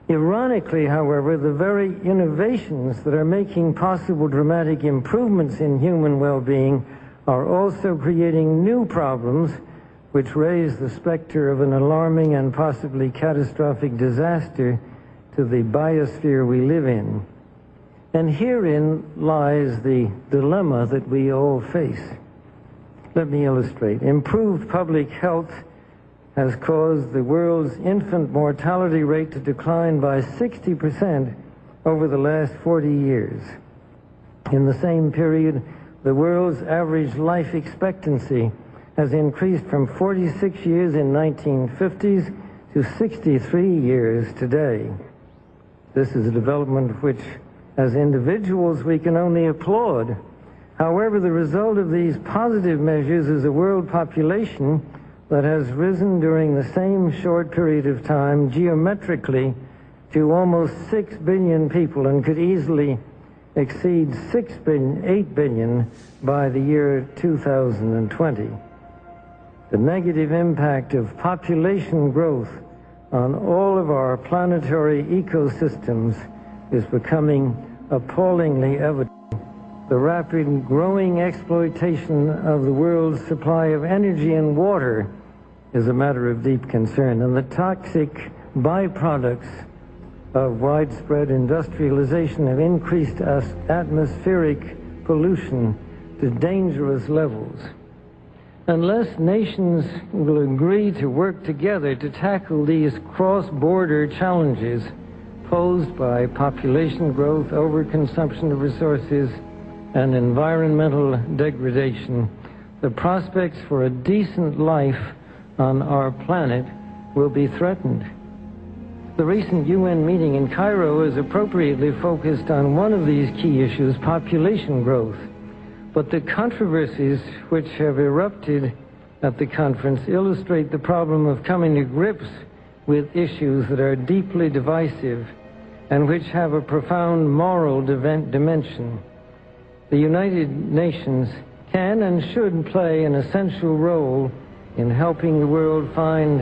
Ironically, however, the very innovations that are making possible dramatic improvements in human well-being are also creating new problems which raise the specter of an alarming and possibly catastrophic disaster to the biosphere we live in. And herein lies the dilemma that we all face. Let me illustrate. Improved public health has caused the world's infant mortality rate to decline by 60% over the last 40 years. In the same period, the world's average life expectancy has increased from 46 years in 1950s to 63 years today. This is a development which, as individuals, we can only applaud. However, the result of these positive measures is a world population that has risen during the same short period of time geometrically to almost 6 billion people and could easily exceed 8 billion by the year 2020. The negative impact of population growth on all of our planetary ecosystems is becoming appallingly evident. The rapid growing exploitation of the world's supply of energy and water is a matter of deep concern, and the toxic byproducts of widespread industrialization have increased atmospheric pollution to dangerous levels. Unless nations will agree to work together to tackle these cross-border challenges posed by population growth, overconsumption of resources, and environmental degradation, the prospects for a decent life on our planet will be threatened. The recent UN meeting in Cairo is appropriately focused on one of these key issues, population growth. But the controversies which have erupted at the conference illustrate the problem of coming to grips with issues that are deeply divisive and which have a profound moral dimension. The United Nations can and should play an essential role in helping the world find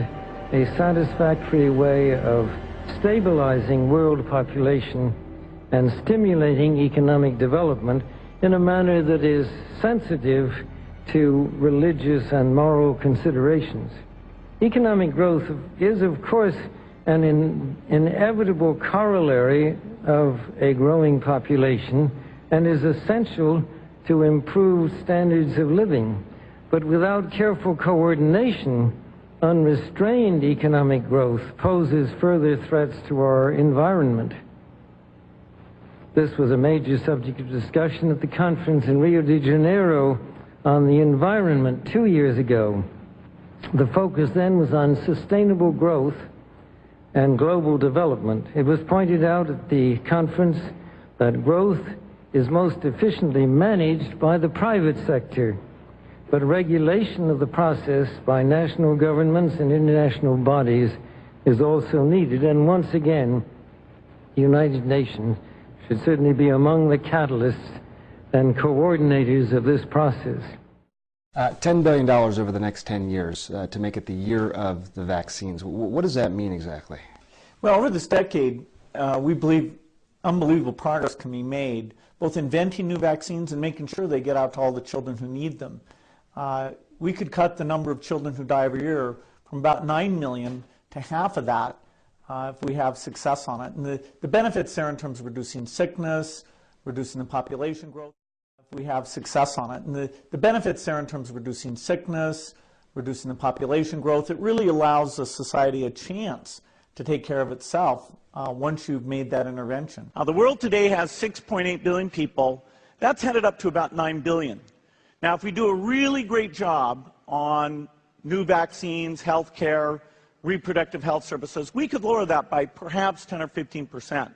a satisfactory way of stabilizing world population and stimulating economic development in a manner that is sensitive to religious and moral considerations. Economic growth is, of course, an inevitable corollary of a growing population and is essential to improve standards of living. But without careful coordination, unrestrained economic growth poses further threats to our environment. This was a major subject of discussion at the conference in Rio de Janeiro on the environment 2 years ago. The focus then was on sustainable growth and global development. It was pointed out at the conference that growth is most efficiently managed by the private sector, but regulation of the process by national governments and international bodies is also needed. And once again, the United Nations should certainly be among the catalysts and coordinators of this process. $10 billion over the next 10 years to make it the year of the vaccines. What does that mean exactly? Well, over this decade, we believe unbelievable progress can be made, both inventing new vaccines and making sure they get out to all the children who need them. We could cut the number of children who die every year from about 9 million to half of that if we have success on it. And the benefits there in terms of reducing sickness, reducing the population growth, if we have success on it. And the benefits there in terms of reducing sickness, reducing the population growth, it really allows the society a chance to take care of itself once you've made that intervention. Now, the world today has 6.8 billion people. That's headed up to about 9 billion. Now, if we do a really great job on new vaccines, health care, reproductive health services, we could lower that by perhaps 10 or 15%.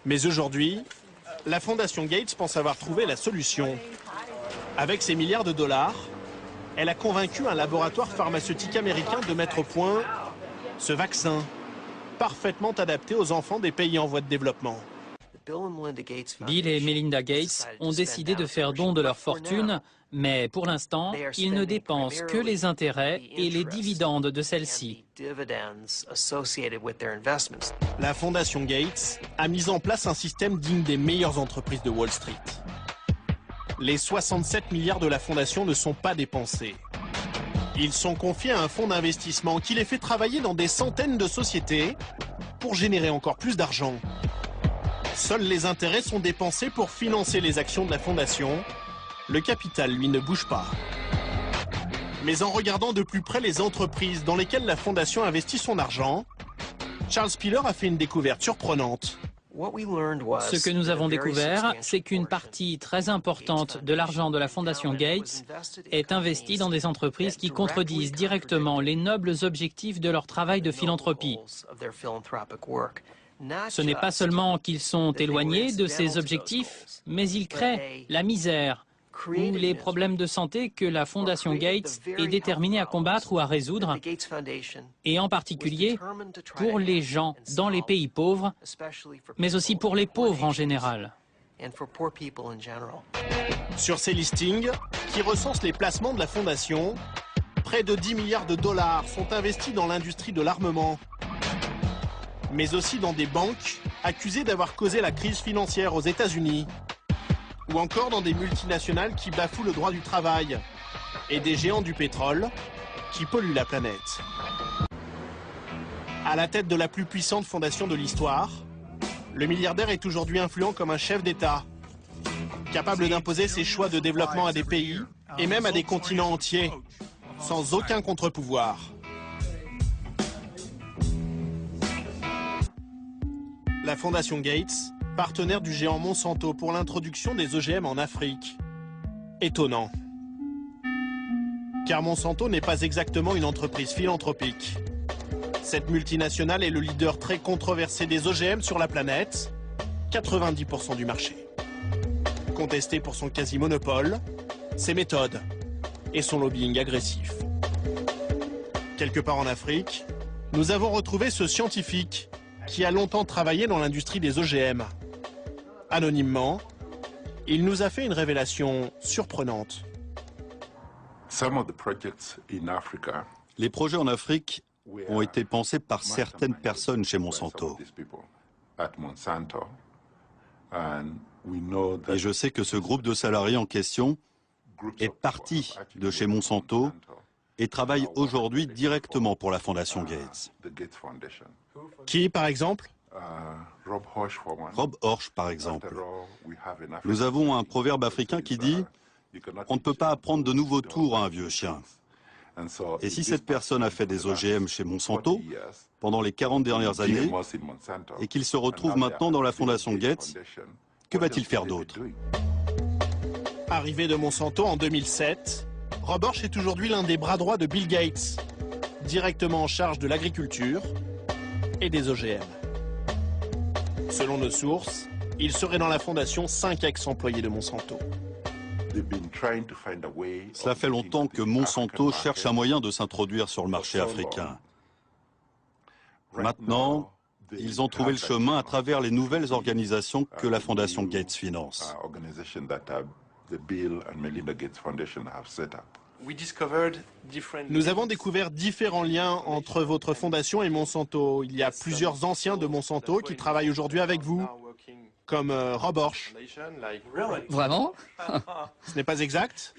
Mais aujourd'hui, la Fondation Gates pense avoir trouvé la solution. Avec ses milliards de dollars, elle a convaincu un laboratoire pharmaceutique américain de mettre au point ce vaccin parfaitement adapté aux enfants des pays en voie de développement. Bill et Melinda Gates ont décidé de faire don de leur fortune, mais pour l'instant, ils ne dépensent que les intérêts et les dividendes de celle-ci. La Fondation Gates a mis en place un système digne des meilleures entreprises de Wall Street. Les 67 milliards de la Fondation ne sont pas dépensés. Ils sont confiés à un fonds d'investissement qui les fait travailler dans des centaines de sociétés pour générer encore plus d'argent. Seuls les intérêts sont dépensés pour financer les actions de la Fondation. Le capital, lui, ne bouge pas. Mais en regardant de plus près les entreprises dans lesquelles la Fondation investit son argent, Charles Piller a fait une découverte surprenante. Ce que nous avons découvert, c'est qu'une partie très importante de l'argent de la Fondation Gates est investie dans des entreprises qui contredisent directement les nobles objectifs de leur travail de philanthropie. Ce n'est pas seulement qu'ils sont éloignés de ces objectifs, mais ils créent la misère ou les problèmes de santé que la Fondation Gates est déterminée à combattre ou à résoudre, et en particulier pour les gens dans les pays pauvres, mais aussi pour les pauvres en général. Sur ces listings, qui recensent les placements de la Fondation, près de 10 milliards de dollars sont investis dans l'industrie de l'armement, mais aussi dans des banques accusées d'avoir causé la crise financière aux États-Unis, ou encore dans des multinationales qui bafouent le droit du travail, et des géants du pétrole qui polluent la planète. À la tête de la plus puissante fondation de l'histoire, le milliardaire est aujourd'hui influent comme un chef d'État, capable d'imposer ses choix de développement à des pays et même à des continents entiers, sans aucun contre-pouvoir. La Fondation Gates, partenaire du géant Monsanto pour l'introduction des OGM en Afrique. Étonnant. Car Monsanto n'est pas exactement une entreprise philanthropique. Cette multinationale est le leader très controversé des OGM sur la planète, 90% du marché. Contesté pour son quasi-monopole, ses méthodes et son lobbying agressif. Quelque part en Afrique, nous avons retrouvé ce scientifique qui a longtemps travaillé dans l'industrie des OGM. Anonymement, il nous a fait une révélation surprenante. Les projets en Afrique ont été pensés par certaines personnes chez Monsanto. Et je sais que ce groupe de salariés en question est parti de chez Monsanto et travaille aujourd'hui directement pour la Fondation Gates. Qui, par exemple ? Rob Horsch, par exemple. Nous avons un proverbe africain qui dit « On ne peut pas apprendre de nouveaux tours à un vieux chien ». Et si cette personne a fait des OGM chez Monsanto pendant les 40 dernières années et qu'il se retrouve maintenant dans la Fondation Gates, que va-t-il faire d'autre ? Arrivé de Monsanto en 2007, Rob Horsch est aujourd'hui l'un des bras droits de Bill Gates, directement en charge de l'agriculture et des OGM. Selon nos sources, il serait dans la fondation 5 ex-employés de Monsanto. Cela fait longtemps que Monsanto cherche un moyen de s'introduire sur le marché africain. Maintenant, ils ont trouvé le chemin à travers les nouvelles organisations que la Fondation Gates finance. Nous avons découvert différents liens entre votre fondation et Monsanto. Il y a plusieurs anciens de Monsanto qui travaillent aujourd'hui avec vous, comme Rob Horsch. Vraiment? Ce n'est pas exact?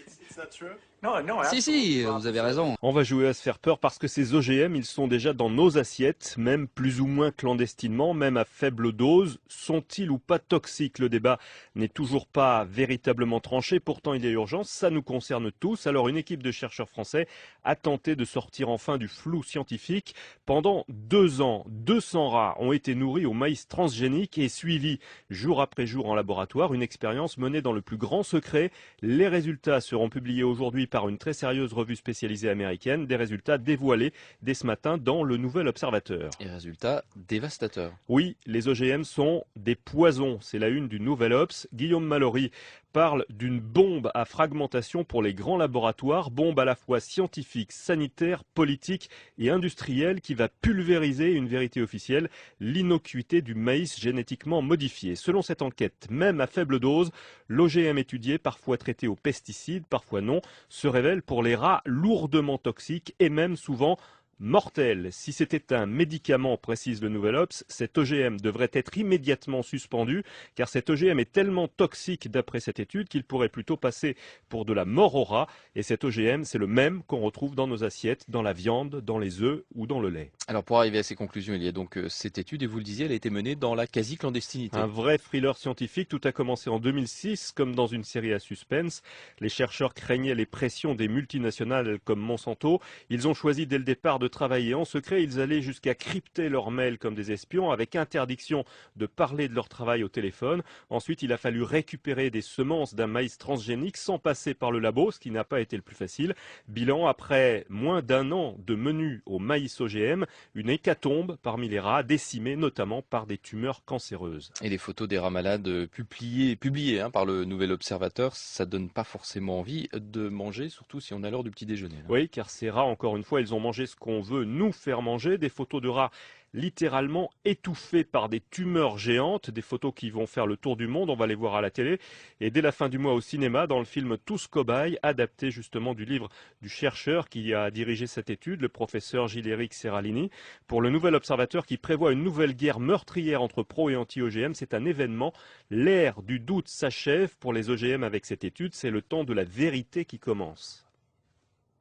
Si, vous avez raison. On va jouer à se faire peur parce que ces OGM, ils sont déjà dans nos assiettes, même plus ou moins clandestinement, même à faible dose. Sont-ils ou pas toxiques? Le débat n'est toujours pas véritablement tranché. Pourtant, il y a urgence. Ça nous concerne tous. Alors, une équipe de chercheurs français a tenté de sortir enfin du flou scientifique. Pendant 2 ans, 200 rats ont été nourris au maïs transgénique et suivis jour après jour en laboratoire. Une expérience menée dans le plus grand secret. Les résultats seront publiés aujourd'hui par une très sérieuse revue spécialisée américaine, des résultats dévoilés dès ce matin dans le Nouvel Observateur. Et résultats dévastateurs. Oui, les OGM sont des poisons, c'est la une du Nouvel Obs. Guillaume Mallory parle d'une bombe à fragmentation pour les grands laboratoires, bombe à la fois scientifique, sanitaire, politique et industrielle qui va pulvériser une vérité officielle, l'innocuité du maïs génétiquement modifié. Selon cette enquête, même à faible dose, l'OGM étudié, parfois traité aux pesticides, parfois non, se révèle pour les rats lourdement toxique et même souvent mortel. Si c'était un médicament, précise le Nouvel Obs, cet OGM devrait être immédiatement suspendu car cet OGM est tellement toxique d'après cette étude qu'il pourrait plutôt passer pour de la mort aux rats. Et cet OGM, c'est le même qu'on retrouve dans nos assiettes, dans la viande, dans les œufs ou dans le lait. Alors pour arriver à ces conclusions, il y a donc cette étude et vous le disiez, elle a été menée dans la quasi-clandestinité. Un vrai thriller scientifique, tout a commencé en 2006 comme dans une série à suspense. Les chercheurs craignaient les pressions des multinationales comme Monsanto. Ils ont choisi dès le départ de travailler en secret. Ils allaient jusqu'à crypter leurs mails comme des espions avec interdiction de parler de leur travail au téléphone. Ensuite, il a fallu récupérer des semences d'un maïs transgénique sans passer par le labo, ce qui n'a pas été le plus facile. Bilan, après moins d'un an de menu au maïs OGM, une hécatombe parmi les rats décimés notamment par des tumeurs cancéreuses. Et les photos des rats malades publiées par le Nouvel Observateur, ça donne pas forcément envie de manger, surtout si on a l'heure du petit déjeuner. Oui, car ces rats, encore une fois, ils ont mangé ce qu'on veut nous faire manger, des photos de rats littéralement étouffés par des tumeurs géantes, des photos qui vont faire le tour du monde, on va les voir à la télé, et dès la fin du mois au cinéma, dans le film Tous cobayes, adapté justement du livre du chercheur qui a dirigé cette étude, le professeur Gilles-Éric Serralini. Pour le Nouvel Observateur qui prévoit une nouvelle guerre meurtrière entre pro et anti-OGM, c'est un événement. L'ère du doute s'achève pour les OGM avec cette étude, c'est le temps de la vérité qui commence.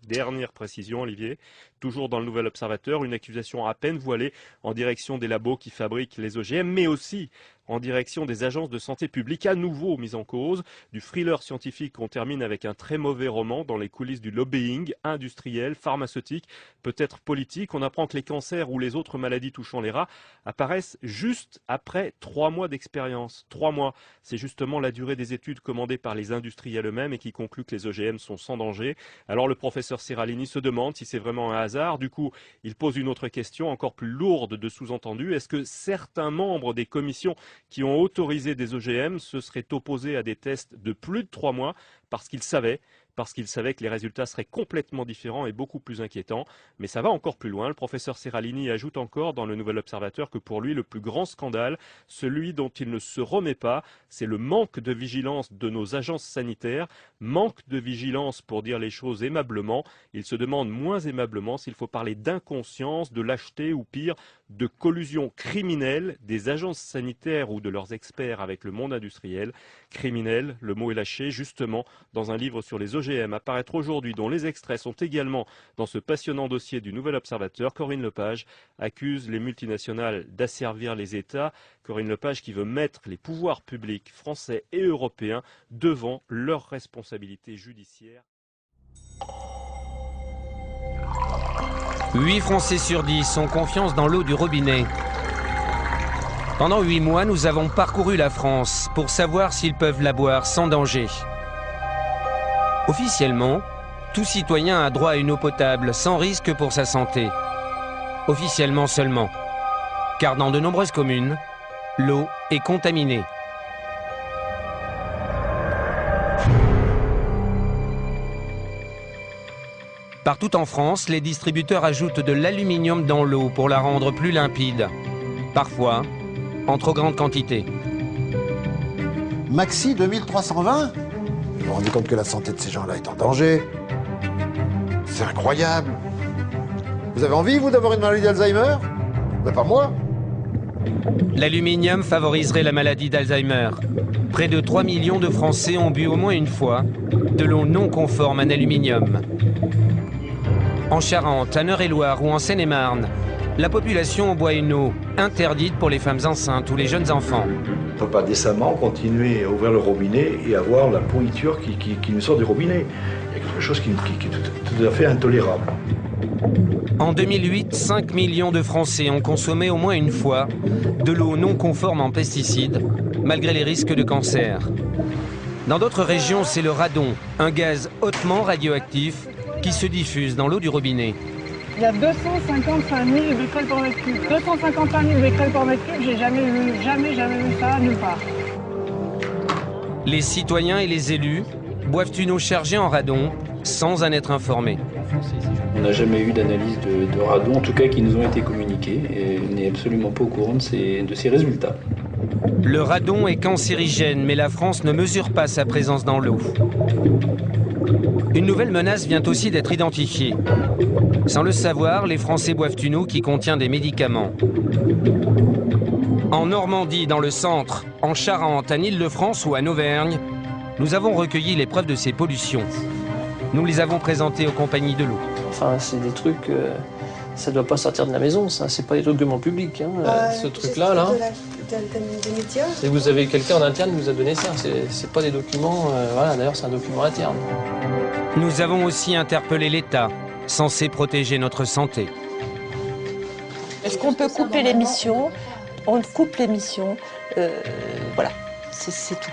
Dernière précision, Olivier, toujours dans le Nouvel Observateur, une accusation à peine voilée en direction des labos qui fabriquent les OGM, mais aussi en direction des agences de santé publique à nouveau mises en cause. Du thriller scientifique, on termine avec un très mauvais roman dans les coulisses du lobbying industriel, pharmaceutique, peut-être politique. On apprend que les cancers ou les autres maladies touchant les rats apparaissent juste après 3 mois d'expérience. 3 mois, c'est justement la durée des études commandées par les industriels eux-mêmes et qui concluent que les OGM sont sans danger. Alors le professeur Serralini se demande si c'est vraiment un hasard. Du coup, il pose une autre question encore plus lourde de sous-entendu. Est-ce que certains membres des commissions qui ont autorisé des OGM se seraient opposés à des tests de plus de 3 mois parce qu'ils savaient que les résultats seraient complètement différents et beaucoup plus inquiétants. Mais ça va encore plus loin. Le professeur Serralini ajoute encore dans le Nouvel Observateur que pour lui, le plus grand scandale, celui dont il ne se remet pas, c'est le manque de vigilance de nos agences sanitaires, manque de vigilance pour dire les choses aimablement. Il se demande moins aimablement s'il faut parler d'inconscience, de lâcheté ou pire, de collusion criminelle des agences sanitaires ou de leurs experts avec le monde industriel. Criminel, le mot est lâché justement dans un livre sur les OGM à paraître aujourd'hui, dont les extraits sont également dans ce passionnant dossier du Nouvel Observateur. Corinne Lepage accuse les multinationales d'asservir les États. Corinne Lepage qui veut mettre les pouvoirs publics français et européens devant leurs responsabilités judiciaires. 8 Français sur 10 ont confiance dans l'eau du robinet. Pendant 8 mois, nous avons parcouru la France pour savoir s'ils peuvent la boire sans danger. Officiellement, tout citoyen a droit à une eau potable sans risque pour sa santé. Officiellement seulement. Car dans de nombreuses communes, l'eau est contaminée. Partout en France, les distributeurs ajoutent de l'aluminium dans l'eau pour la rendre plus limpide. Parfois, en trop grande quantité. Maxi 2320 ? Vous vous rendez compte que la santé de ces gens-là est en danger? C'est incroyable. Vous avez envie, vous, d'avoir une maladie d'Alzheimer? Ben, pas moi. L'aluminium favoriserait la maladie d'Alzheimer. Près de 3 millions de Français ont bu au moins une fois de l'eau non conforme en aluminium. En Charente, en Eure-et-Loire ou en Seine-et-Marne, la population boit une eau interdite pour les femmes enceintes ou les jeunes enfants. On ne peut pas décemment continuer à ouvrir le robinet et avoir la pourriture qui nous sort du robinet. Il y a quelque chose qui est tout à fait intolérable. En 2008, 5 millions de Français ont consommé au moins une fois de l'eau non conforme en pesticides, malgré les risques de cancer. Dans d'autres régions, c'est le radon, un gaz hautement radioactif qui se diffuse dans l'eau du robinet. Il y a 255 000 becquerels par mètre cube. 255 000 becquerels par mètre cube, j'ai jamais vu ça nulle part. Les citoyens et les élus boivent une eau chargée en radon sans en être informés. On n'a jamais eu d'analyse de radon, en tout cas qui nous ont été communiqués, et on n'est absolument pas au courant de ces résultats. Le radon est cancérigène, mais la France ne mesure pas sa présence dans l'eau. Une nouvelle menace vient aussi d'être identifiée. Sans le savoir, les Français boivent une eau qui contient des médicaments. En Normandie, dans le centre, en Charente, en Île-de-France ou en Auvergne, nous avons recueilli les preuves de ces pollutions. Nous les avons présentées aux compagnies de l'eau. Enfin, c'est des trucs, ça ne doit pas sortir de la maison, ça. C'est pas des documents publics, hein, ce truc-là, là. Des médias. Et vous avez quelqu'un en interne qui vous a donné ça. C'est pas des documents, voilà, d'ailleurs, c'est un document interne. Nous avons aussi interpellé l'État, censé protéger notre santé. Est-ce qu'on peut couper l'émission? On coupe l'émission, voilà, c'est tout.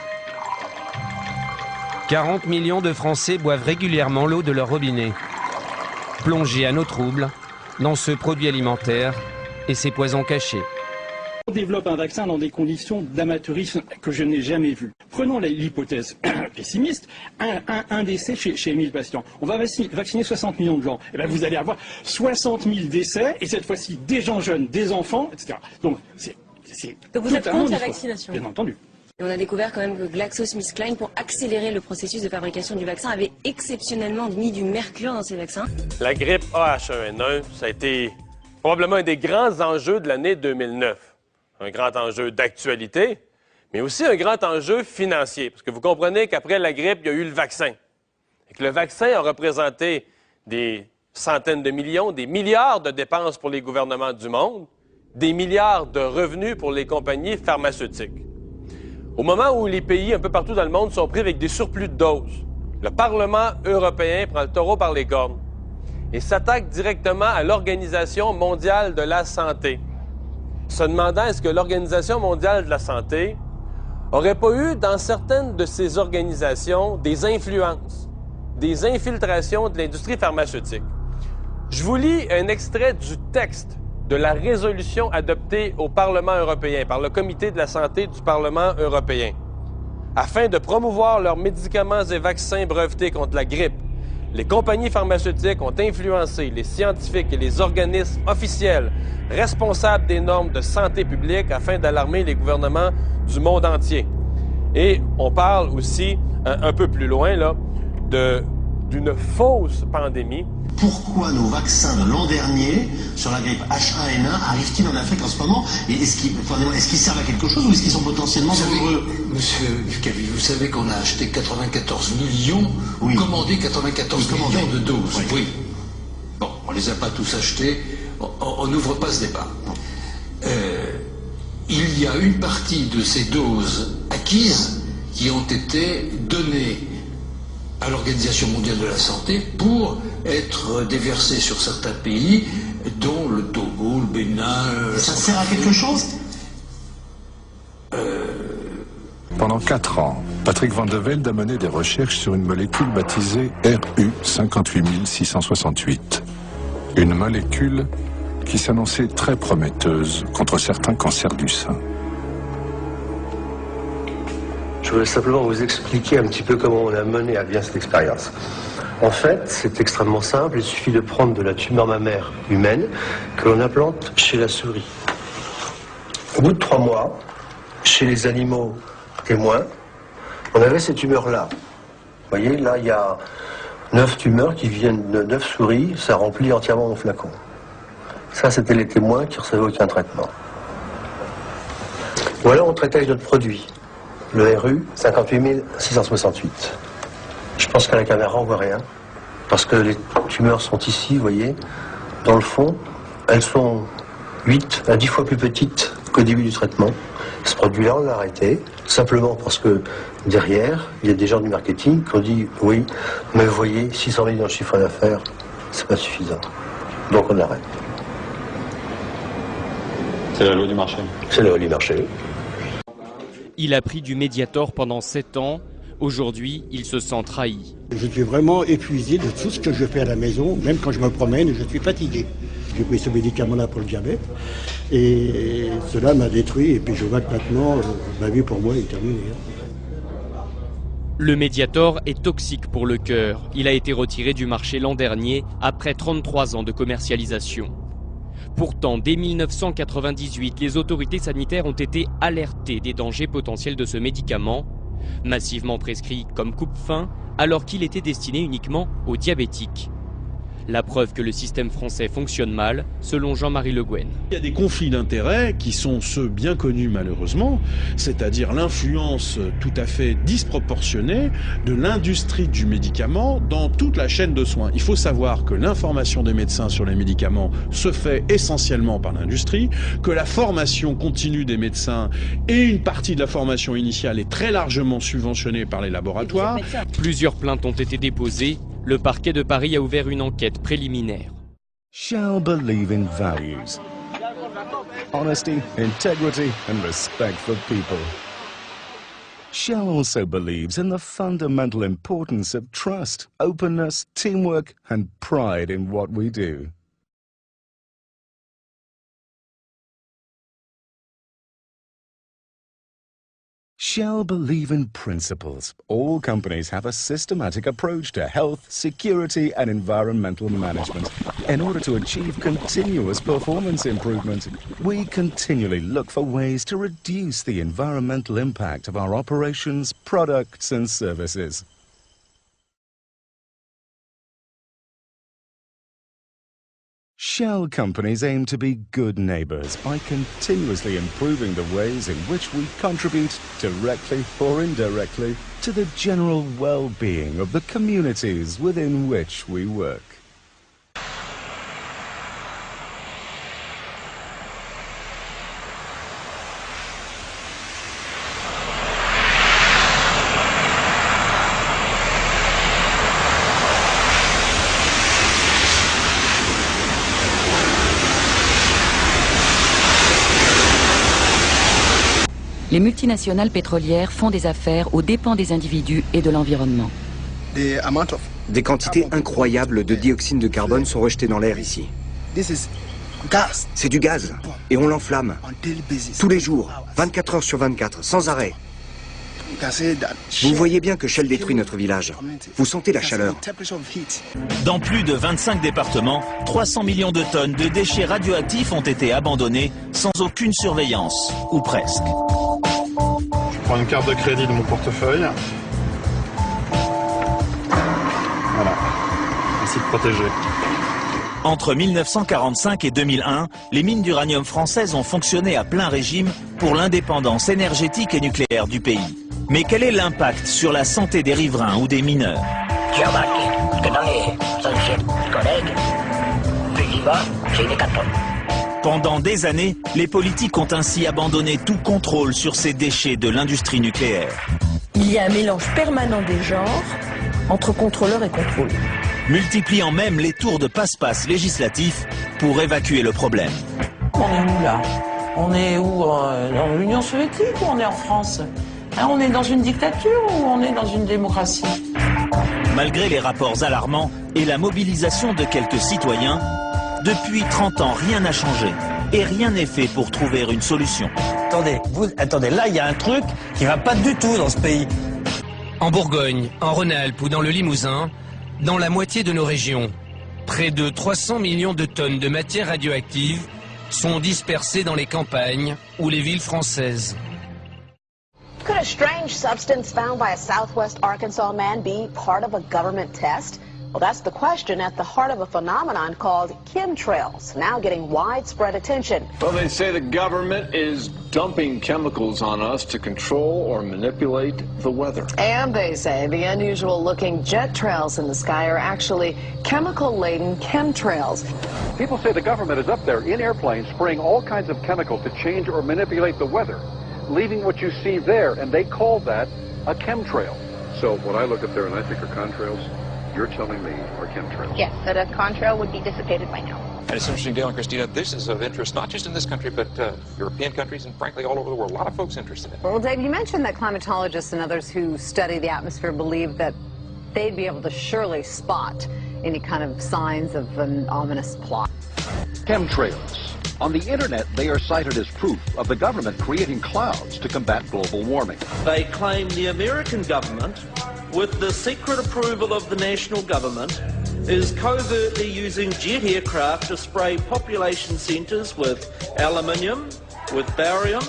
40 millions de Français boivent régulièrement l'eau de leur robinet. Plongés à nos troubles dans ce produit alimentaire et ses poisons cachés. On développe un vaccin dans des conditions d'amateurisme que je n'ai jamais vues. Prenons l'hypothèse pessimiste, un décès chez 1000 patients. On va vacciner 60 millions de gens. Et bien vous allez avoir 60 000 décès, et cette fois-ci des gens jeunes, des enfants, etc. Donc vous êtes contre la vaccination? Bien entendu. Et on a découvert quand même que GlaxoSmithKline, pour accélérer le processus de fabrication du vaccin, avait exceptionnellement mis du mercure dans ces vaccins. La grippe H1N1, ça a été probablement un des grands enjeux de l'année 2009. Un grand enjeu d'actualité, mais aussi un grand enjeu financier. Parce que vous comprenez qu'après la grippe, il y a eu le vaccin. Et que le vaccin a représenté des centaines de millions, des milliards de dépenses pour les gouvernements du monde, des milliards de revenus pour les compagnies pharmaceutiques. Au moment où les pays un peu partout dans le monde sont pris avec des surplus de doses, le Parlement européen prend le taureau par les cornes et s'attaque directement à l'Organisation mondiale de la santé, se demandant est-ce que l'Organisation mondiale de la santé n'aurait pas eu dans certaines de ces organisations des influences, des infiltrations de l'industrie pharmaceutique. Je vous lis un extrait du texte de la résolution adoptée au Parlement européen par le Comité de la santé du Parlement européen. Afin de promouvoir leurs médicaments et vaccins brevetés contre la grippe, les compagnies pharmaceutiques ont influencé les scientifiques et les organismes officiels responsables des normes de santé publique afin d'alarmer les gouvernements du monde entier. Et on parle aussi, un peu plus loin, là, d'une fausse pandémie. Pourquoi nos vaccins de l'an dernier sur la grippe H1N1 arrivent-ils en Afrique en ce moment? Et est-ce qu'ils servent à quelque chose ou est-ce qu'ils sont potentiellement dangereux? Monsieur Cavi, vous savez qu'on a acheté 94 millions, commandé 94 millions de doses. Oui. Bon, on les a pas tous achetés, on n'ouvre pas ce débat. Il y a une partie de ces doses acquises qui ont été données à l'Organisation mondiale de la santé pour être déversées sur certains pays, dont le Togo, le Bénin... Ça sert à quelque chose? Pendant 4 ans, Patrick Van de Velde a mené des recherches sur une molécule baptisée RU 58668. Une molécule qui s'annonçait très prometteuse contre certains cancers du sein. Je voulais simplement vous expliquer un petit peu comment on a mené à bien cette expérience. En fait, c'est extrêmement simple, il suffit de prendre de la tumeur mammaire humaine que l'on implante chez la souris. Au bout de 3 mois, chez les animaux témoins, on avait ces tumeurs-là. Vous voyez, là, il y a 9 tumeurs qui viennent de 9 souris, ça remplit entièrement mon flacon. Ça, c'était les témoins qui recevaient aucun traitement. Ou alors, on traitait avec notre produit. Le RU 58668. Je pense qu'à la caméra, on voit rien. Parce que les tumeurs sont ici, vous voyez. Dans le fond, elles sont 8 à 10 fois plus petites qu'au début du traitement. Ce produit-là, on l'a arrêté. Simplement parce que derrière, il y a des gens du marketing qui ont dit oui, mais vous voyez, 600 000 dans le chiffre d'affaires, c'est pas suffisant. Donc on l'arrête. C'est la loi du marché. C'est la loi du marché. Il a pris du Mediator pendant 7 ans. Aujourd'hui, il se sent trahi. Je suis vraiment épuisé de tout ce que je fais à la maison. Même quand je me promène, je suis fatigué. J'ai pris ce médicament-là pour le diabète. Et cela m'a détruit. Et puis je vois que maintenant, ma vie pour moi est terminée. Le Mediator est toxique pour le cœur. Il a été retiré du marché l'an dernier après 33 ans de commercialisation. Pourtant, dès 1998, les autorités sanitaires ont été alertées des dangers potentiels de ce médicament, massivement prescrit comme coupe-faim, alors qu'il était destiné uniquement aux diabétiques. La preuve que le système français fonctionne mal, selon Jean-Marie Le Guen. Il y a des conflits d'intérêts qui sont ceux bien connus malheureusement, c'est-à-dire l'influence tout à fait disproportionnée de l'industrie du médicament dans toute la chaîne de soins. Il faut savoir que l'information des médecins sur les médicaments se fait essentiellement par l'industrie, que la formation continue des médecins et une partie de la formation initiale est très largement subventionnée par les laboratoires. Plusieurs plaintes ont été déposées. Le parquet de Paris a ouvert une enquête préliminaire. Shell believe in values. Honesty, integrity and respect for people. Shell also believes in the fundamental importance of trust, openness, teamwork and pride in what we do. Shell believe in principles. All companies have a systematic approach to health, security and environmental management. In order to achieve continuous performance improvement, we continually look for ways to reduce the environmental impact of our operations, products and services. Shell companies aim to be good neighbors by continuously improving the ways in which we contribute, directly or indirectly, to the general well-being of the communities within which we work. Les multinationales pétrolières font des affaires aux dépens des individus et de l'environnement. Des quantités incroyables de dioxyde de carbone sont rejetées dans l'air ici. C'est du gaz, et on l'enflamme. Tous les jours, 24 heures sur 24, sans arrêt. Vous voyez bien que Shell détruit notre village. Vous sentez la chaleur. Dans plus de 25 départements, 300 millions de tonnes de déchets radioactifs ont été abandonnés sans aucune surveillance, ou presque. Je prends une carte de crédit de mon portefeuille. Voilà. Ainsi de protéger. Entre 1945 et 2001, les mines d'uranium françaises ont fonctionné à plein régime pour l'indépendance énergétique et nucléaire du pays. Mais quel est l'impact sur la santé des riverains ou des mineurs? J'ai remarqué que dans les anciennes collègues, plus il va, c'est une hécatombe. Pendant des années, les politiques ont ainsi abandonné tout contrôle sur ces déchets de l'industrie nucléaire. Il y a un mélange permanent des genres entre contrôleurs et contrôle. Multipliant même les tours de passe-passe législatifs pour évacuer le problème. On est où là? On est où? Dans l'Union soviétique ou on est en France? On est dans une dictature ou on est dans une démocratie? Malgré les rapports alarmants et la mobilisation de quelques citoyens, depuis 30 ans, rien n'a changé et rien n'est fait pour trouver une solution. Attendez, là il y a un truc qui va pas du tout dans ce pays. En Bourgogne, en Rhône-Alpes ou dans le Limousin, dans la moitié de nos régions, près de 300 millions de tonnes de matières radioactives sont dispersées dans les campagnes ou les villes françaises. Could a strange substance found by a southwest Arkansas man be part of a government test? Well, that's the question at the heart of a phenomenon called chemtrails, now getting widespread attention. Well, they say the government is dumping chemicals on us to control or manipulate the weather. And they say the unusual-looking jet trails in the sky are actually chemical-laden chemtrails. People say the government is up there in airplanes spraying all kinds of chemicals to change or manipulate the weather, leaving what you see there, and they call that a chemtrail. So when I look up there and I think of contrails, you're telling me are chemtrails? Yes, that a contrail would be dissipated by now. And it's interesting, Dale and Christina, this is of interest not just in this country, but European countries and frankly all over the world. A lot of folks interested in it. Well, Dave, you mentioned that climatologists and others who study the atmosphere believe that they'd be able to surely spot any kind of signs of an ominous plot. Chemtrails. On the internet, they are cited as proof of the government creating clouds to combat global warming. They claim the American government with the secret approval of the national government, is covertly using jet aircraft to spray population centres with aluminium, with barium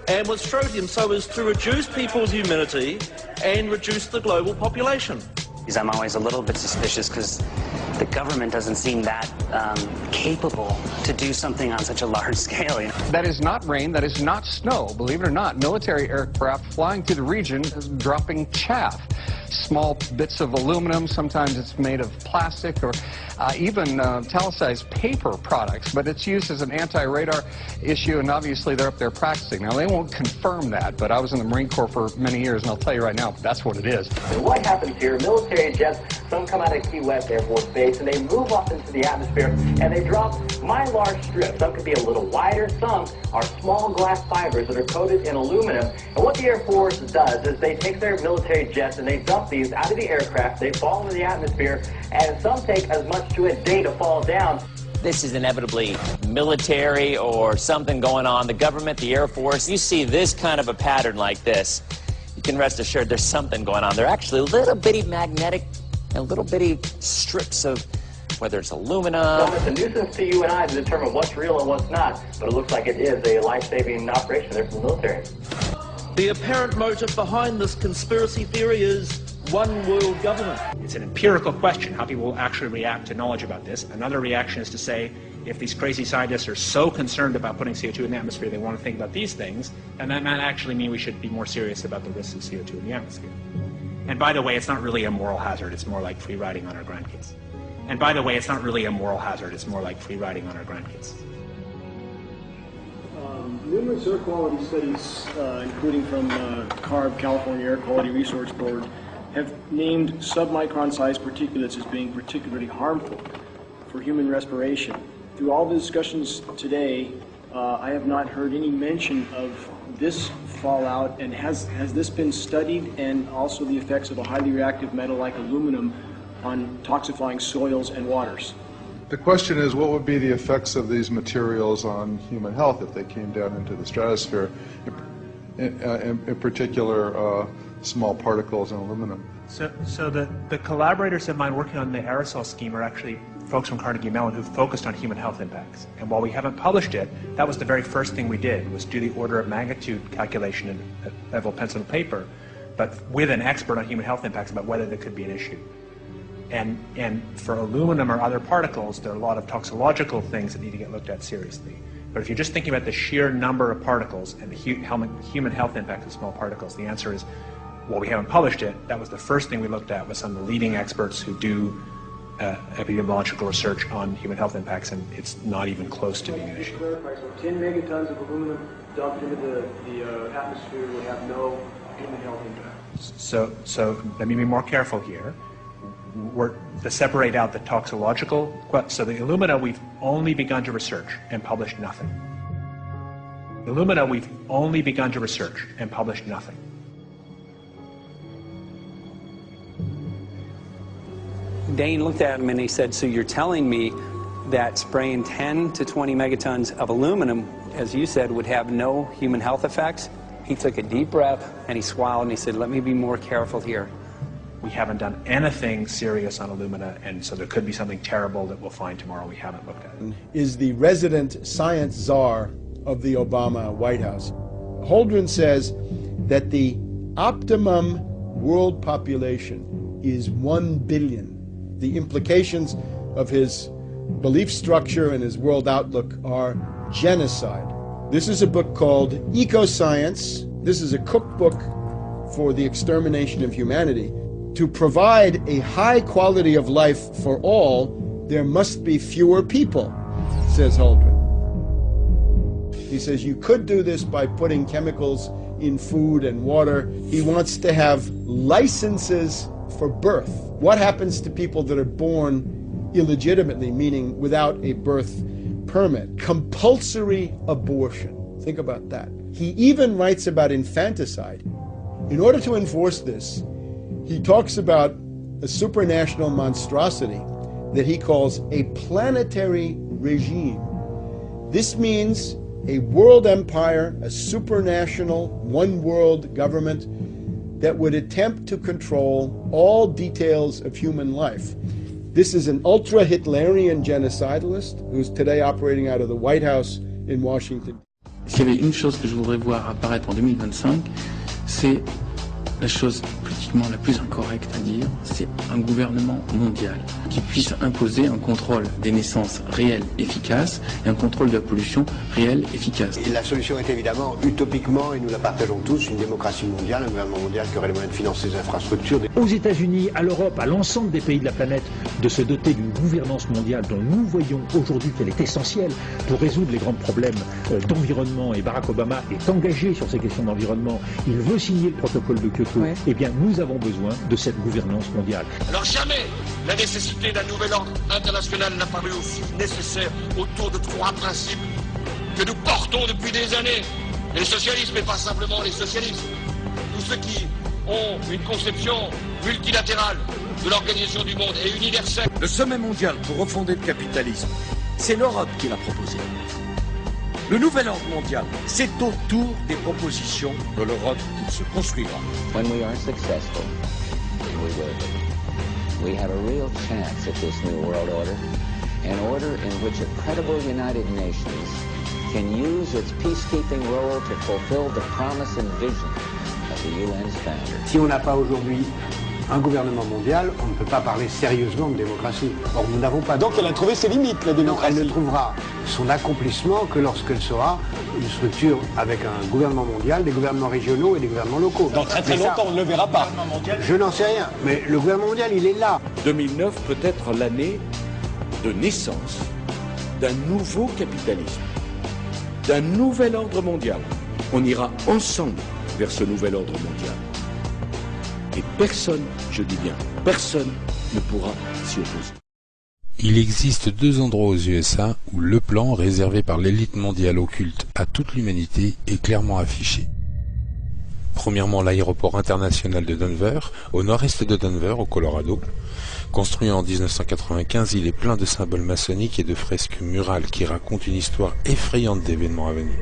and with strontium so as to reduce people's humidity and reduce the global population. I'm always a little bit suspicious because the government doesn't seem that capable to do something on such a large scale. You know? That is not rain, that is not snow. Believe it or not, military aircraft flying through the region is dropping chaff. Small bits of aluminum, sometimes it's made of plastic or even talicized paper products, but it's used as an anti-radar issue, and obviously they're up there practicing. Now, they won't confirm that, but I was in the Marine Corps for many years, and I'll tell you right now, that's what it is. And what happens here, military jets, some come out of Key West Air Force Base, and they move up into the atmosphere, and they drop mylar strips. Some could be a little wider, some are small glass fibers that are coated in aluminum. And what the Air Force does is they take their military jets and they dump these out of the aircraft, they fall into the atmosphere, and some take as much to a day to fall down. This is inevitably military or something going on. The government, the Air Force, you see this kind of a pattern like this, you can rest assured there's something going on. They're actually little bitty magnetic and little bitty strips of, whether it's aluminum. Well, it's a nuisance to you and I to determine what's real and what's not, but it looks like it is a life-saving operation there for the military. The apparent motive behind this conspiracy theory is one world government. It's an empirical question, how people will actually react to knowledge about this. Another reaction is to say, if these crazy scientists are so concerned about putting CO2 in the atmosphere, they want to think about these things, and that might actually mean we should be more serious about the risks of CO2 in the atmosphere. And by the way, it's not really a moral hazard, it's more like free riding on our grandkids. And by the way, it's not really a moral hazard, it's more like free riding on our grandkids. Numerous air quality studies, including from CARB, California Air Quality Resource Board, have named submicron-sized particulates as being particularly harmful for human respiration. Through all the discussions today, I have not heard any mention of this fallout, and has this been studied, and also the effects of a highly reactive metal like aluminum on toxifying soils and waters? The question is, what would be the effects of these materials on human health if they came down into the stratosphere, in particular small particles and aluminum? So the collaborators of mine working on the aerosol scheme are actually folks from Carnegie Mellon who've focused on human health impacts. And while we haven't published it, that was the very first thing we did, was do the order of magnitude calculation in level pencil and paper, but with an expert on human health impacts about whether there could be an issue. And for aluminum or other particles, there are a lot of toxicological things that need to get looked at seriously. But if you're just thinking about the sheer number of particles and the human health impact of small particles, the answer is, well, we haven't published it. That was the first thing we looked at with some of the leading experts who do epidemiological research on human health impacts, and it's not even close to being an issue. So 10 megatons of aluminum dumped into the atmosphere would have no human health impact. So let me be more careful here. We're to separate out the toxicological. So the alumina, we've only begun to research and published nothing. Alumina, we've only begun to research and published nothing. Dane looked at him and he said, so you're telling me that spraying 10 to 20 megatons of aluminum, as you said, would have no human health effects? He took a deep breath and he swallowed and he said, let me be more careful here. We haven't done anything serious on alumina, and so there could be something terrible that we'll find tomorrow we haven't looked at. Is the resident science czar of the Obama White House. Holdren says that the optimum world population is 1 billion. The implications of his belief structure and his world outlook are genocide. This is a book called Ecoscience. This is a cookbook for the extermination of humanity. To provide a high quality of life for all, there must be fewer people, says Holdren. He says you could do this by putting chemicals in food and water. He wants to have licenses for birth. What happens to people that are born illegitimately, meaning without a birth permit? Compulsory abortion. Think about that. He even writes about infanticide. In order to enforce this, he talks about a supranational monstrosity that he calls a planetary regime. This means a world empire, a supranational, one world government that would attempt to control all details of human life. This is an ultra-Hitlerian genocidalist who's today operating out of the White House in Washington. S'il y avait une chose que je voudrais voir apparaître en 2025, c'est la chose politiquement la plus incorrecte à dire, c'est un gouvernement mondial qui puisse imposer un contrôle des naissances réelles, efficaces, et un contrôle de la pollution réelle, efficace. Et la solution est évidemment, utopiquement, et nous la partageons tous, une démocratie mondiale, un gouvernement mondial qui aurait les moyens de financer les infrastructures. Aux États-Unis, à l'Europe, à l'ensemble des pays de la planète, de se doter d'une gouvernance mondiale dont nous voyons aujourd'hui qu'elle est essentielle pour résoudre les grands problèmes d'environnement. Et Barack Obama est engagé sur ces questions d'environnement. Il veut signer le protocole de Kyoto. Ouais. Eh bien, nous avons besoin de cette gouvernance mondiale. Alors jamais la nécessité d'un nouvel ordre international n'a paru aussi nécessaire autour de trois principes que nous portons depuis des années. Les socialistes, mais pas simplement les socialistes. Tous ceux qui ont une conception multilatérale de l'organisation du monde et universelle. Le sommet mondial pour refonder le capitalisme, c'est l'Europe qui l'a proposé. Le nouvel ordre mondial, c'est autour des propositions de l'Europe qu'il se construira. When we are successful, we will be. We have a real chance at this new world order, an order in which a credible United Nations can use its peacekeeping role to fulfill the promise and vision of the UN's founder. Si on n'a pas aujourd'hui un gouvernement mondial, on ne peut pas parler sérieusement de démocratie. Or, nous n'avons pas... Donc elle a trouvé ses limites, la démocratie. Non, elle ne trouvera son accomplissement que lorsqu'elle sera une structure avec un gouvernement mondial, des gouvernements régionaux et des gouvernements locaux. Dans très très longtemps, on ne le verra pas. Je n'en sais rien, mais le gouvernement mondial, il est là. 2009 peut être l'année de naissance d'un nouveau capitalisme, d'un nouvel ordre mondial. On ira ensemble vers ce nouvel ordre mondial. Et personne, je dis bien, personne ne pourra s'y opposer. Il existe deux endroits aux USA où le plan réservé par l'élite mondiale occulte à toute l'humanité est clairement affiché. Premièrement, l'aéroport international de Denver, au nord-est de Denver, au Colorado. Construit en 1995, il est plein de symboles maçonniques et de fresques murales qui racontent une histoire effrayante d'événements à venir.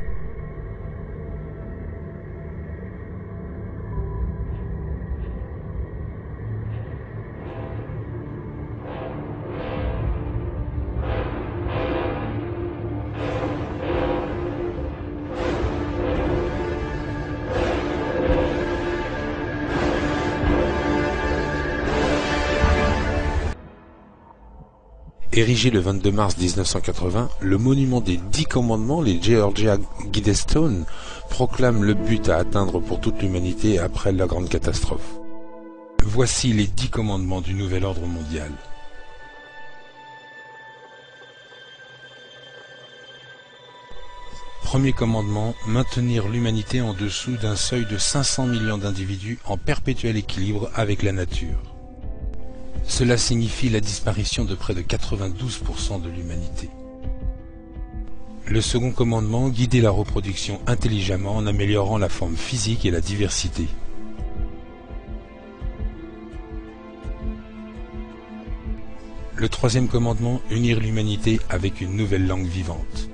Érigé le 22 mars 1980, le monument des 10 commandements, les Georgia Guidestones, proclame le but à atteindre pour toute l'humanité après la grande catastrophe. Voici les 10 commandements du nouvel ordre mondial. Premier commandement, maintenir l'humanité en dessous d'un seuil de 500 millions d'individus en perpétuel équilibre avec la nature. Cela signifie la disparition de près de 92% de l'humanité. Le second commandement, guider la reproduction intelligemment en améliorant la forme physique et la diversité. Le troisième commandement, unir l'humanité avec une nouvelle langue vivante.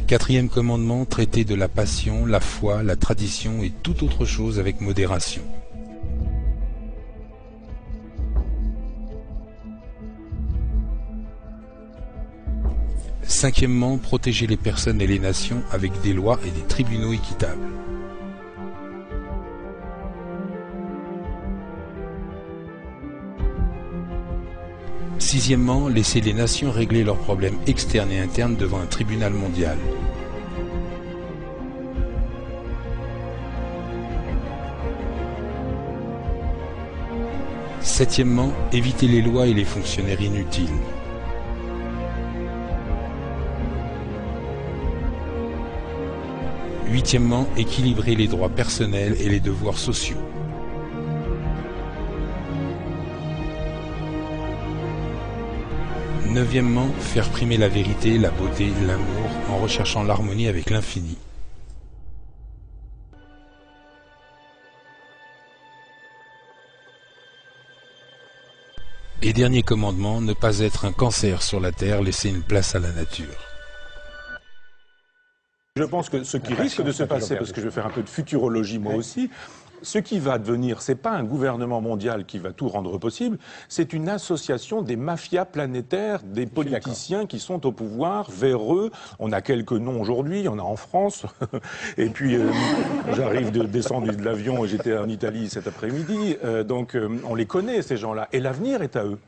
Quatrième commandement, traiter de la passion, la foi, la tradition et toute autre chose avec modération. Cinquièmement, protéger les personnes et les nations avec des lois et des tribunaux équitables. Sixièmement, laisser les nations régler leurs problèmes externes et internes devant un tribunal mondial. Septièmement, éviter les lois et les fonctionnaires inutiles. Huitièmement, équilibrer les droits personnels et les devoirs sociaux. Neuvièmement, faire primer la vérité, la beauté, l'amour, en recherchant l'harmonie avec l'infini. Et dernier commandement, ne pas être un cancer sur la terre, laisser une place à la nature. Je pense que ce qui risque de se passer, parce que je vais faire un peu de futurologie moi aussi, ce qui va devenir, c'est pas un gouvernement mondial qui va tout rendre possible, c'est une association des mafias planétaires, des politiciens qui sont au pouvoir. Vers eux, on a quelques noms aujourd'hui, il y en a en France, et puis j'arrive de descendre de l'avion et j'étais en Italie cet après-midi, donc on les connaît ces gens-là, et l'avenir est à eux,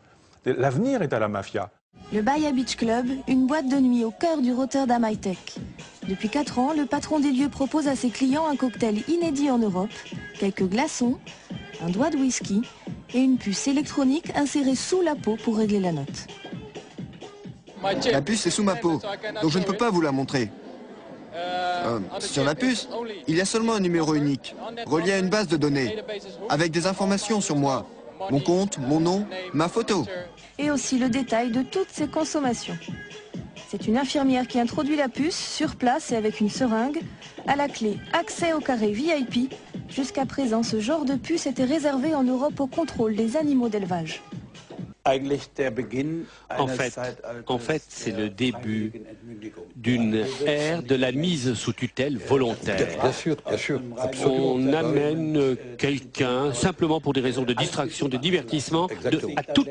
l'avenir est à la mafia. Le Bahia Beach Club, une boîte de nuit au cœur du Rotterdam High Tech. Depuis 4 ans, le patron des lieux propose à ses clients un cocktail inédit en Europe, quelques glaçons, un doigt de whisky et une puce électronique insérée sous la peau pour régler la note. La puce est sous ma peau, donc je ne peux pas vous la montrer. Sur la puce, il y a seulement un numéro unique, relié à une base de données, avec des informations sur moi, mon compte, mon nom, ma photo. Et aussi le détail de toutes ses consommations. C'est une infirmière qui introduit la puce sur place et avec une seringue. À la clé, accès au carré VIP. Jusqu'à présent, ce genre de puce était réservé en Europe au contrôle des animaux d'élevage. En fait, c'est le début d'une ère de la mise sous tutelle volontaire. Bien sûr, on amène quelqu'un simplement pour des raisons de distraction, de divertissement, à tout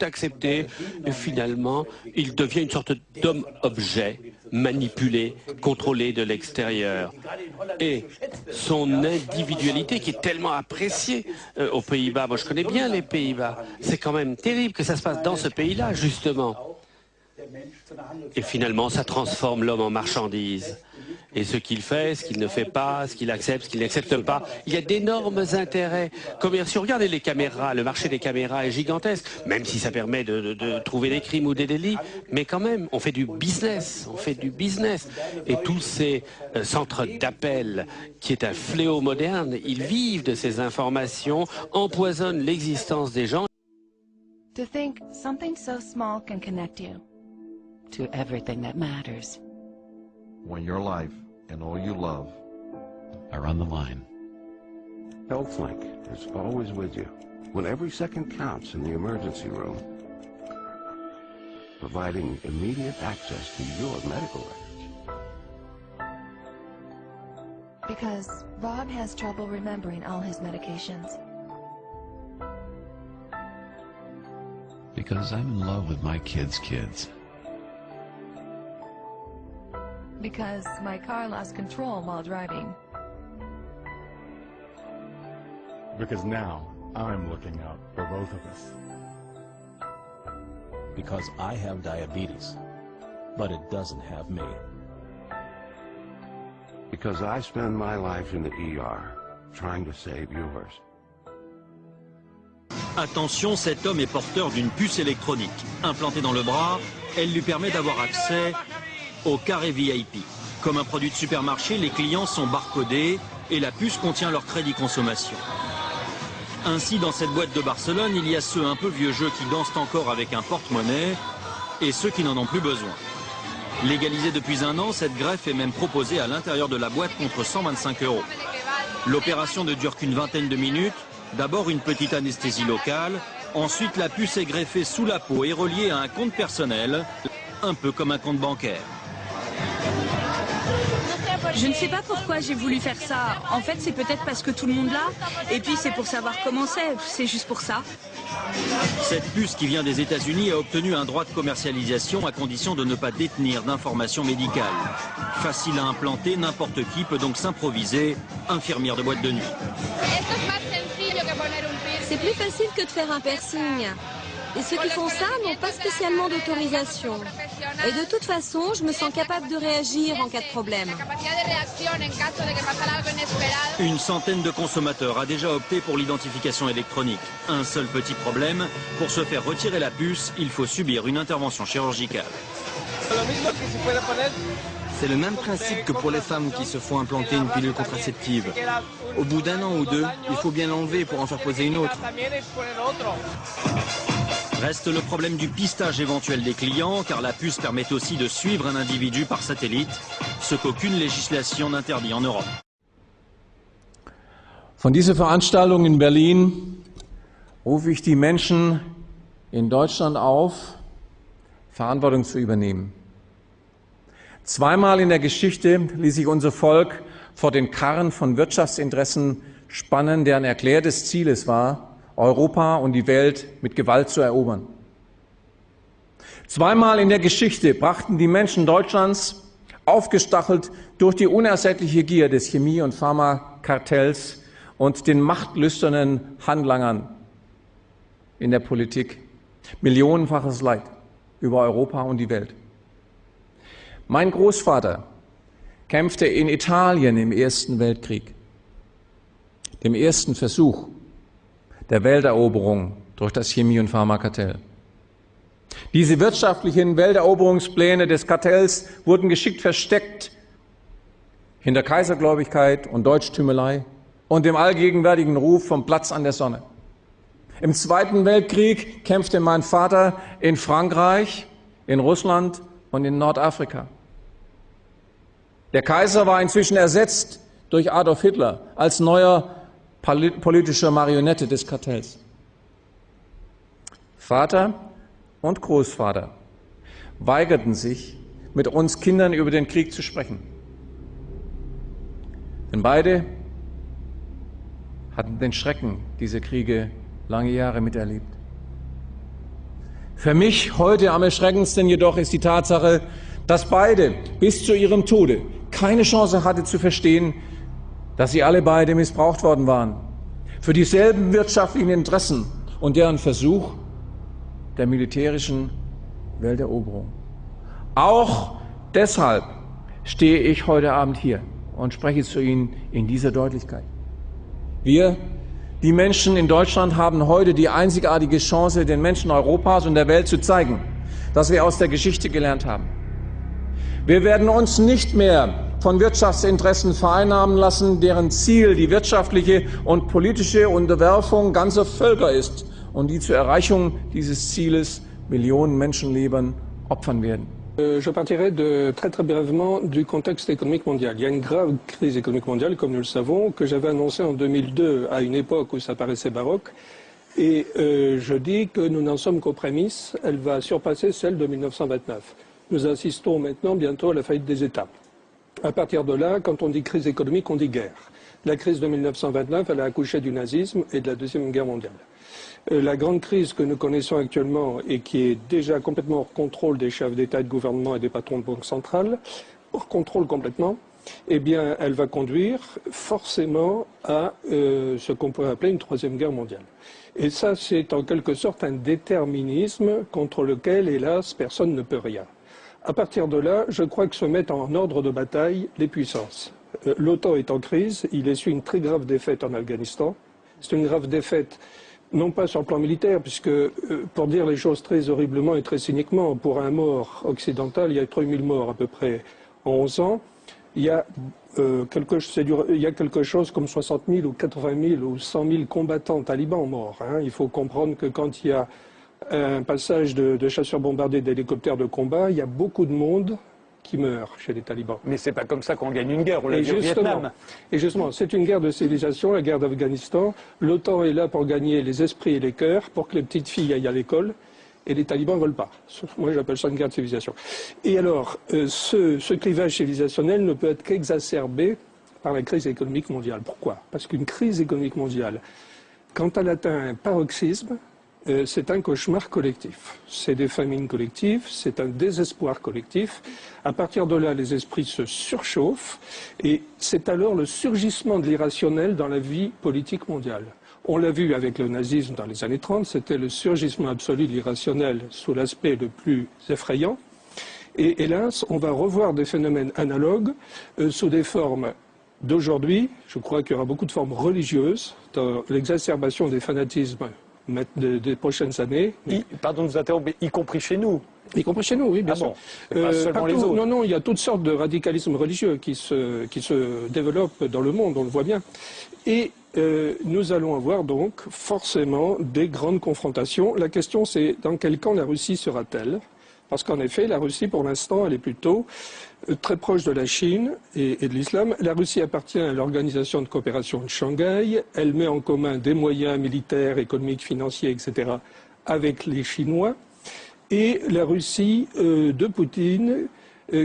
accepter, et finalement, il devient une sorte d'homme-objet, manipulé, contrôlé de l'extérieur. Et son individualité qui est tellement appréciée aux Pays-Bas, moi je connais bien les Pays-Bas, c'est quand même terrible que ça se passe dans ce pays-là, justement. Et finalement, ça transforme l'homme en marchandise. Et ce qu'il fait, ce qu'il ne fait pas, ce qu'il accepte, ce qu'il n'accepte pas, il y a d'énormes intérêts commerciaux. Regardez les caméras, le marché des caméras est gigantesque, même si ça permet de trouver des crimes ou des délits, mais quand même, on fait du business, Et tous ces centres d'appel, qui est un fléau moderne, ils vivent de ces informations, empoisonnent l'existence des gens. To think something so small can connect you to everything that matters. When your life and all you love are on the line. HealthLink is always with you when every second counts in the emergency room, providing immediate access to your medical records. Because Bob has trouble remembering all his medications. Because I'm in love with my kids' kids. Because my car lost control while driving. Because now I'm looking out for both of us. Because I have diabetes, but it doesn't have me. Because I spend my life in the ER trying to save yours. Attention, cet homme est porteur d'une puce électronique. Implantée dans le bras, elle lui permet d'avoir accès au carré VIP. Comme un produit de supermarché, les clients sont barcodés et la puce contient leur crédit consommation. Ainsi, dans cette boîte de Barcelone, il y a ceux un peu vieux jeux qui dansent encore avec un porte-monnaie et ceux qui n'en ont plus besoin. Légalisée depuis 1 an, cette greffe est même proposée à l'intérieur de la boîte contre 125 €. L'opération ne dure qu'une vingtaine de minutes. D'abord une petite anesthésie locale, ensuite la puce est greffée sous la peau et reliée à un compte personnel, un peu comme un compte bancaire. Je ne sais pas pourquoi j'ai voulu faire ça. En fait, c'est peut-être parce que tout le monde l'a. Et puis, c'est pour savoir comment c'est juste pour ça. Cette puce qui vient des États-Unis a obtenu un droit de commercialisation à condition de ne pas détenir d'informations médicales. Facile à implanter, n'importe qui peut donc s'improviser infirmière de boîte de nuit. C'est plus facile que de faire un piercing. Et ceux qui font ça n'ont pas spécialement d'autorisation. Et de toute façon, je me sens capable de réagir en cas de problème. Une centaine de consommateurs a déjà opté pour l'identification électronique. Un seul petit problème, pour se faire retirer la puce, il faut subir une intervention chirurgicale. C'est le même principe que pour les femmes qui se font implanter une pilule contraceptive. Au bout d'1 an ou 2, il faut bien l'enlever pour en faire poser une autre. Reste le problème du pistage éventuel des clients, car la puce permet aussi de suivre un individu par satellite, ce qu'aucune législation n'interdit en Europe. Von dieser Veranstaltung in Berlin rufe ich die Menschen in Deutschland auf, Verantwortung zu übernehmen. Zweimal in der Geschichte ließ sich unser Volk vor den Karren von Wirtschaftsinteressen spannen, deren erklärtes Ziel es war, Europa und die Welt mit Gewalt zu erobern. Zweimal in der Geschichte brachten die Menschen Deutschlands, aufgestachelt durch die unersättliche Gier des Chemie- und Pharmakartells und den machtlüsternen Handlangern in der Politik, millionenfaches Leid über Europa und die Welt. Mein Großvater kämpfte in Italien im Ersten Weltkrieg, dem ersten Versuch der Welteroberung durch das Chemie- und Pharmakartell. Diese wirtschaftlichen Welteroberungspläne des Kartells wurden geschickt versteckt hinter Kaisergläubigkeit und Deutschtümelei und dem allgegenwärtigen Ruf vom Platz an der Sonne. Im Zweiten Weltkrieg kämpfte mein Vater in Frankreich, in Russland und in Nordafrika. Der Kaiser war inzwischen ersetzt durch Adolf Hitler als neuer politischer Marionette des Kartells. Vater und Großvater weigerten sich, mit uns Kindern über den Krieg zu sprechen. Denn beide hatten den Schrecken dieser Kriege lange Jahre miterlebt. Für mich heute am erschreckendsten jedoch ist die Tatsache, dass beide bis zu ihrem Tode keine Chance hatten zu verstehen, dass sie alle beide missbraucht worden waren für dieselben wirtschaftlichen Interessen und deren Versuch der militärischen Welteroberung. Auch deshalb stehe ich heute Abend hier und spreche zu Ihnen in dieser Deutlichkeit. Wir, die Menschen in Deutschland, haben heute die einzigartige Chance, den Menschen Europas und der Welt zu zeigen, dass wir aus der Geschichte gelernt haben. Wir werden uns nicht mehr von Wirtschaftsinteressen vereinnahmen lassen, deren Ziel die wirtschaftliche und politische Unterwerfung ganzer Völker ist und die zur Erreichung dieses Zieles Millionen Menschenleben opfern werden. Je partirai très brièvement du contexte économique mondial. Il y a une grave crise économique mondiale, comme nous le savons, que j'avais annoncée en 2002 à une époque où ça paraissait baroque. Et je dis que nous n'en sommes qu'aux prémices. Elle va surpasser celle de 1929. Nous assistons maintenant bientôt à la faillite des États. À partir de là, quand on dit crise économique, on dit guerre. La crise de 1929, elle a accouché du nazisme et de la Deuxième Guerre mondiale. La grande crise que nous connaissons actuellement et qui est déjà complètement hors contrôle des chefs d'État et de gouvernement et des patrons de banque centrale, hors contrôle complètement, eh bien, elle va conduire forcément à ce qu'on pourrait appeler une troisième guerre mondiale. Et ça, c'est en quelque sorte un déterminisme contre lequel, hélas, personne ne peut rien. À partir de là, je crois que se mettent en ordre de bataille les puissances. L'OTAN est en crise, il essuie une très grave défaite en Afghanistan. C'est une grave défaite, non pas sur le plan militaire, puisque, pour dire les choses très horriblement et très cyniquement, pour un mort occidental, il y a 3000 morts à peu près en 11 ans. Il y a quelque chose comme 60 000 ou 80 000 ou 100 000 combattants talibans morts. Hein. Il faut comprendre que quand il y a un passage de chasseurs bombardés d'hélicoptères de combat, il y a beaucoup de monde qui meurt chez les talibans. Mais c'est pas comme ça qu'on gagne une guerre, on l'a vu au Vietnam. Et justement, c'est une guerre de civilisation, la guerre d'Afghanistan. L'OTAN est là pour gagner les esprits et les cœurs, pour que les petites filles aillent à l'école, et les talibans ne veulent pas. Moi, j'appelle ça une guerre de civilisation. Et alors, ce clivage civilisationnel ne peut être qu'exacerbé par la crise économique mondiale. Pourquoi? Parce qu'une crise économique mondiale, quand elle atteint un paroxysme, c'est un cauchemar collectif. C'est des famines collectives, c'est un désespoir collectif. À partir de là, les esprits se surchauffent et c'est alors le surgissement de l'irrationnel dans la vie politique mondiale. On l'a vu avec le nazisme dans les années 30, c'était le surgissement absolu de l'irrationnel sous l'aspect le plus effrayant. Et hélas, on va revoir des phénomènes analogues sous des formes d'aujourd'hui. Je crois qu'il y aura beaucoup de formes religieuses dans l'exacerbation des fanatismes des prochaines années. Pardon de vous interrompre, mais y compris chez nous. Y compris chez nous, oui, bien sûr. Pas seulement les autres. Non, non, il y a toutes sortes de radicalismes religieux qui se développent dans le monde, on le voit bien. Et nous allons avoir donc forcément des grandes confrontations. La question c'est dans quel camp la Russie sera-t-elle? Parce qu'en effet, la Russie, pour l'instant, elle est plutôt très proche de la Chine et de l'islam. La Russie appartient à l'Organisation de coopération de Shanghai. Elle met en commun des moyens militaires, économiques, financiers, etc. avec les Chinois. Et la Russie de Poutine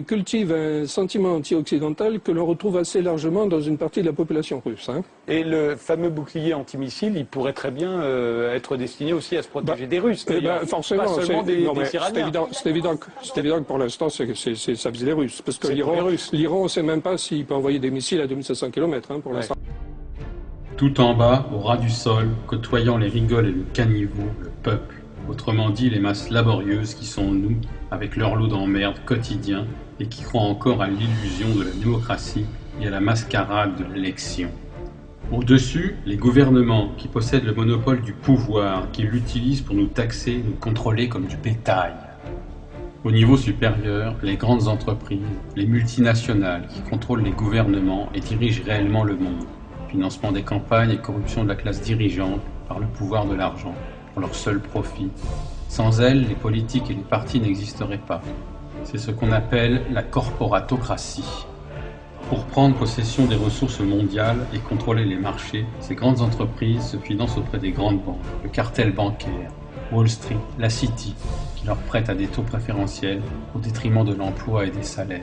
cultive un sentiment anti-occidental que l'on retrouve assez largement dans une partie de la population russe. Hein. Et le fameux bouclier antimissile, il pourrait très bien être destiné aussi à se protéger des Russes. Forcément, pas seulement des Iraniens. C'est évident que pour l'instant, ça visait les Russes. Parce que l'Iran, on ne sait même pas s'il peut envoyer des missiles à 2500 km pour l'instant. Tout en bas, au ras du sol, côtoyant les rigoles et le caniveau, le peuple. Autrement dit, les masses laborieuses qui sont nous, avec leur lot d'emmerdes quotidiens et qui croient encore à l'illusion de la démocratie et à la mascarade de l'élection. Au-dessus, les gouvernements qui possèdent le monopole du pouvoir, qui l'utilisent pour nous taxer, nous contrôler comme du bétail. Au niveau supérieur, les grandes entreprises, les multinationales qui contrôlent les gouvernements et dirigent réellement le monde. Financement des campagnes et corruption de la classe dirigeante par le pouvoir de l'argent, pour leur seul profit. Sans elles, les politiques et les partis n'existeraient pas. C'est ce qu'on appelle la corporatocratie. Pour prendre possession des ressources mondiales et contrôler les marchés, ces grandes entreprises se financent auprès des grandes banques, le cartel bancaire, Wall Street, la City, qui leur prête à des taux préférentiels au détriment de l'emploi et des salaires.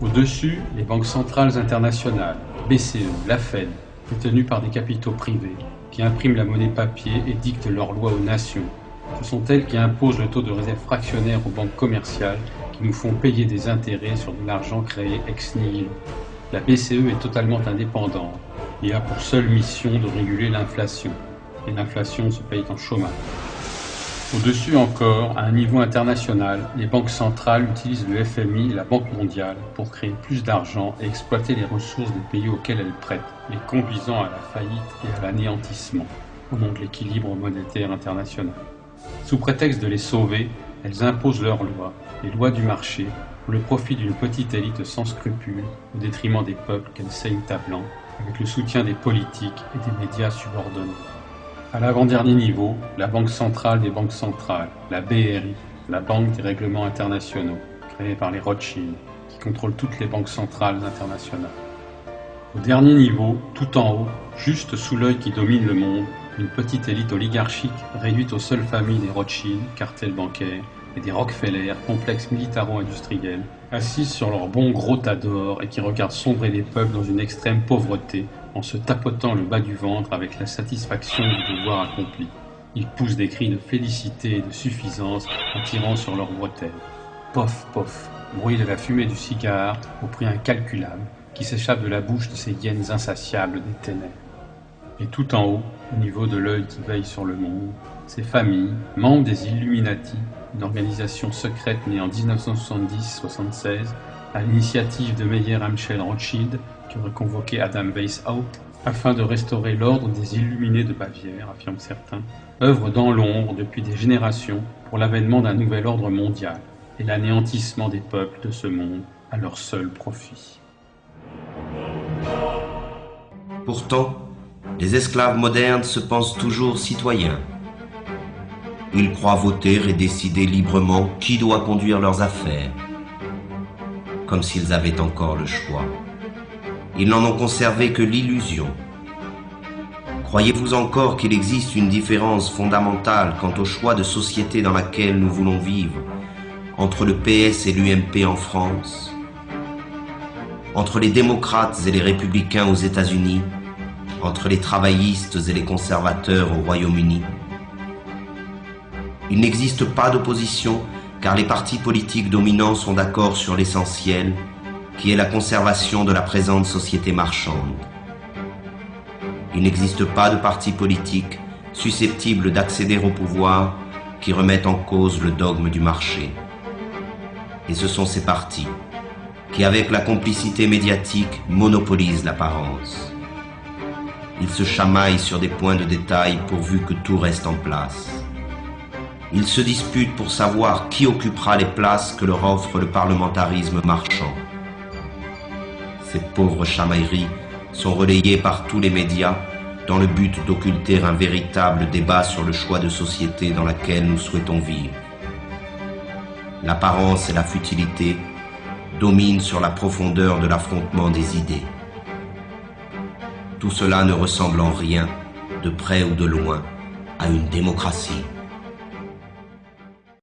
Au-dessus, les banques centrales internationales, BCE, la Fed, détenues par des capitaux privés, qui impriment la monnaie papier et dictent leurs lois aux nations. Ce sont elles qui imposent le taux de réserve fractionnaire aux banques commerciales qui nous font payer des intérêts sur de l'argent créé ex nihilo. La BCE est totalement indépendante et a pour seule mission de réguler l'inflation. Et l'inflation se paye en chômage. Au-dessus encore, à un niveau international, les banques centrales utilisent le FMI et la Banque mondiale pour créer plus d'argent et exploiter les ressources des pays auxquels elles prêtent, les conduisant à la faillite et à l'anéantissement, au nom de l'équilibre monétaire international. Sous prétexte de les sauver, elles imposent leurs lois, les lois du marché, pour le profit d'une petite élite sans scrupules, au détriment des peuples qu'elles saignent à blanc, avec le soutien des politiques et des médias subordonnés. À l'avant-dernier niveau, la Banque centrale des banques centrales, la BRI, la Banque des règlements internationaux, créée par les Rothschild, qui contrôle toutes les banques centrales internationales. Au dernier niveau, tout en haut, juste sous l'œil qui domine le monde, une petite élite oligarchique réduite aux seules familles des Rothschild, cartel bancaire, et des Rockefeller, complexes militaro-industriels, assises sur leur bon gros tas d'or et qui regardent sombrer les peuples dans une extrême pauvreté en se tapotant le bas du ventre avec la satisfaction du devoir accompli. Ils poussent des cris de félicité et de suffisance en tirant sur leurs bretelles. Pof, pof, bruit de la fumée du cigare au prix incalculable qui s'échappe de la bouche de ces hyènes insatiables des ténèbres. Et tout en haut, au niveau de l'œil qui veille sur le monde, ces familles, membres des Illuminati, une organisation secrète née en 1970-76 à l'initiative de Meyer Amschel Rothschild, qui aurait convoqué Adam Weishaupt afin de restaurer l'ordre des Illuminés de Bavière, affirment certains, œuvrent dans l'ombre depuis des générations pour l'avènement d'un nouvel ordre mondial et l'anéantissement des peuples de ce monde à leur seul profit. Pourtant, les esclaves modernes se pensent toujours citoyens. Ils croient voter et décider librement qui doit conduire leurs affaires, comme s'ils avaient encore le choix. Ils n'en ont conservé que l'illusion. Croyez-vous encore qu'il existe une différence fondamentale quant au choix de société dans laquelle nous voulons vivre, entre le PS et l'UMP en France, entre les démocrates et les républicains aux États-Unis, entre les travaillistes et les conservateurs au Royaume-Uni? Il n'existe pas d'opposition car les partis politiques dominants sont d'accord sur l'essentiel, qui est la conservation de la présente société marchande. Il n'existe pas de parti politique susceptible d'accéder au pouvoir qui remettent en cause le dogme du marché. Et ce sont ces partis qui, avec la complicité médiatique, monopolisent l'apparence. Ils se chamaillent sur des points de détail pourvu que tout reste en place. Ils se disputent pour savoir qui occupera les places que leur offre le parlementarisme marchand. Ces pauvres chamailleries sont relayées par tous les médias dans le but d'occulter un véritable débat sur le choix de société dans laquelle nous souhaitons vivre. L'apparence et la futilité dominent sur la profondeur de l'affrontement des idées. Tout cela ne ressemble en rien, de près ou de loin, à une démocratie.